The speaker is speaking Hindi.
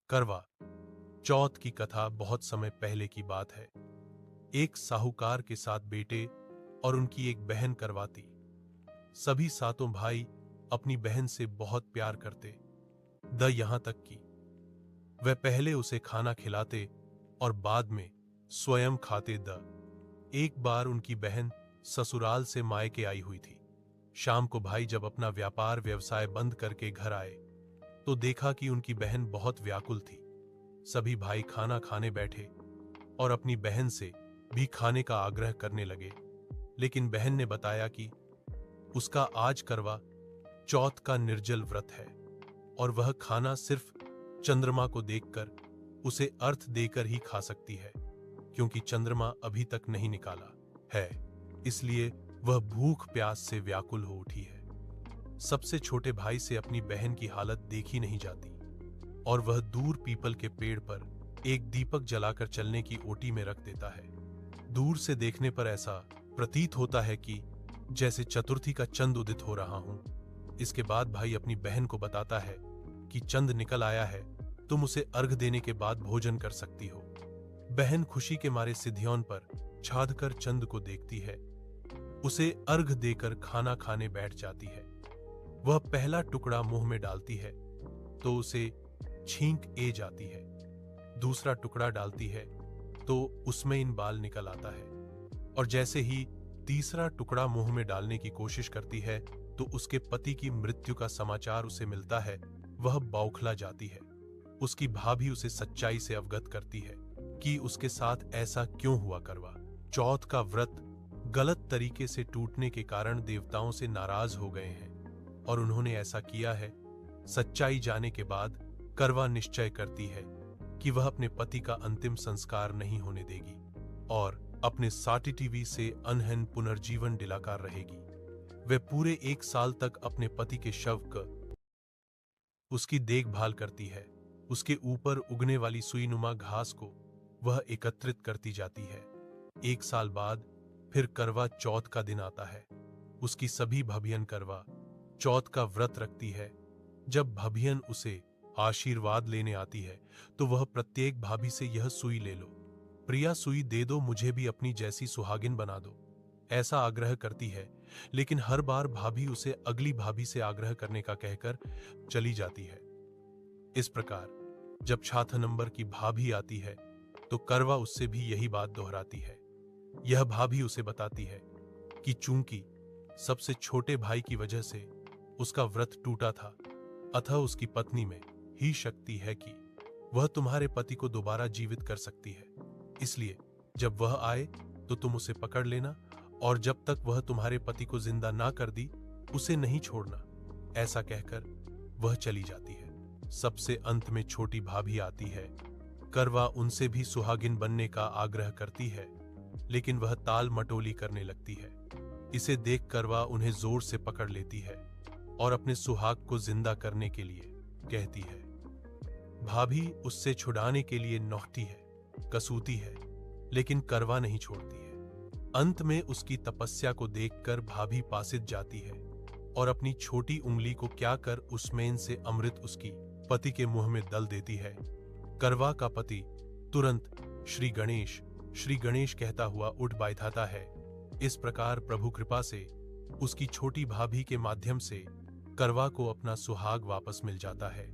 करवा चौथ की कथा बहुत समय पहले की बात है। एक साहूकार के 7 बेटे और उनकी एक बहन करवाती। सभी सातों भाई अपनी बहन से बहुत प्यार करते, यहां तक कि वह पहले उसे खाना खिलाते और बाद में स्वयं खाते। एक बार उनकी बहन ससुराल से मायके आई हुई थी। शाम को भाई जब अपना व्यापार व्यवसाय बंद करके घर आए तो देखा कि उनकी बहन बहुत व्याकुल थी। सभी भाई खाना खाने बैठे और अपनी बहन से भी खाने का आग्रह करने लगे, लेकिन बहन ने बताया कि उसका आज करवा चौथ का निर्जल व्रत है और वह खाना सिर्फ चंद्रमा को देखकर उसे अर्थ देकर ही खा सकती है, क्योंकि चंद्रमा अभी तक नहीं निकाला है, इसलिए वह भूख प्यास से व्याकुल हो उठी है। सबसे छोटे भाई से अपनी बहन की हालत देखी नहीं जाती और वह दूर पीपल के पेड़ पर एक दीपक जलाकर चलने की ओटी में रख देता है। दूर से देखने पर ऐसा प्रतीत होता है कि जैसे चतुर्थी का चंद उदित हो रहा हूं। इसके बाद भाई अपनी बहन को बताता है कि चंद निकल आया है, तुम उसे अर्घ देने के बाद भोजन कर सकती हो। बहन खुशी के मारे सिधियौन पर छाद कर चंद को देखती है, उसे अर्घ देकर खाना खाने बैठ जाती है। वह पहला टुकड़ा मुंह में डालती है तो उसे छींक ए जाती है, दूसरा टुकड़ा डालती है तो उसमें इन बाल निकल आता है, और जैसे ही तीसरा टुकड़ा मुंह में डालने की कोशिश करती है तो उसके पति की मृत्यु का समाचार उसे मिलता है। वह बौखला जाती है। उसकी भाभी उसे सच्चाई से अवगत करती है कि उसके साथ ऐसा क्यों हुआ। करवा चौथ का व्रत गलत तरीके से टूटने के कारण देवताओं से नाराज हो गए हैं और उन्होंने ऐसा किया है। सच्चाई जाने के बाद करवा निश्चय करती है कि वह अपने पति का अंतिम संस्कार नहीं होने देगी और अपने साटी टीवी से अनहन पुनर्जीवन दिलाकर रहेगी। वह पूरे 1 साल तक अपने पति के शव का उसकी देखभाल करती है। उसके ऊपर उगने वाली सुईनुमा घास को वह एकत्रित करती जाती है। 1 साल बाद फिर करवा चौथ का दिन आता है। उसकी सभी भाभियन करवा चौथ का व्रत रखती है। जब भाभियन उसे आशीर्वाद लेने आती है तो वह प्रत्येक भाभी से यह सुई ले लो, प्रिया सुई दे दो, मुझे भी अपनी जैसी सुहागिन बना दो, ऐसा आग्रह करती है। लेकिन हर बार भाभी उसे अगली भाभी से आग्रह करने का कहकर चली जाती है। इस प्रकार जब 6 नंबर की भाभी आती है तो करवा उससे भी यही बात दोहराती है। यह भाभी उसे बताती है कि चूंकि सबसे छोटे भाई की वजह से उसका व्रत टूटा था, अतः उसकी पत्नी में ही शक्ति है कि वह तुम्हारे पति को दोबारा जीवित कर सकती है। इसलिए जब वह आए तो तुम उसे पकड़ लेना और जब तक वह तुम्हारे पति को जिंदा ना कर दी उसे नहीं छोड़ना। ऐसा कहकर वह चली जाती है। सबसे अंत में छोटी भाभी आती है। करवा उनसे भी सुहागिन बनने का आग्रह करती है, लेकिन वह टाल मटोली करने लगती है। इसे देख करवा उन्हें जोर से पकड़ लेती है और अपने सुहाग को जिंदा करने के लिए कहती है। भाभी उससे छुड़ाने के लिए नौकती है, कसूती है, लेकिन करवा नहीं छोड़ती है। अंत में उसकी तपस्या को देखकर भाभी पासित जाती है और अपनी छोटी उंगली को क्या कर उसमें से अमृत उसकी पति के मुंह में दल देती है। करवा का पति तुरंत श्री गणेश कहता हुआ उठ बैठाता है। इस प्रकार प्रभु कृपा से उसकी छोटी भाभी के माध्यम से करवा को अपना सुहाग वापस मिल जाता है।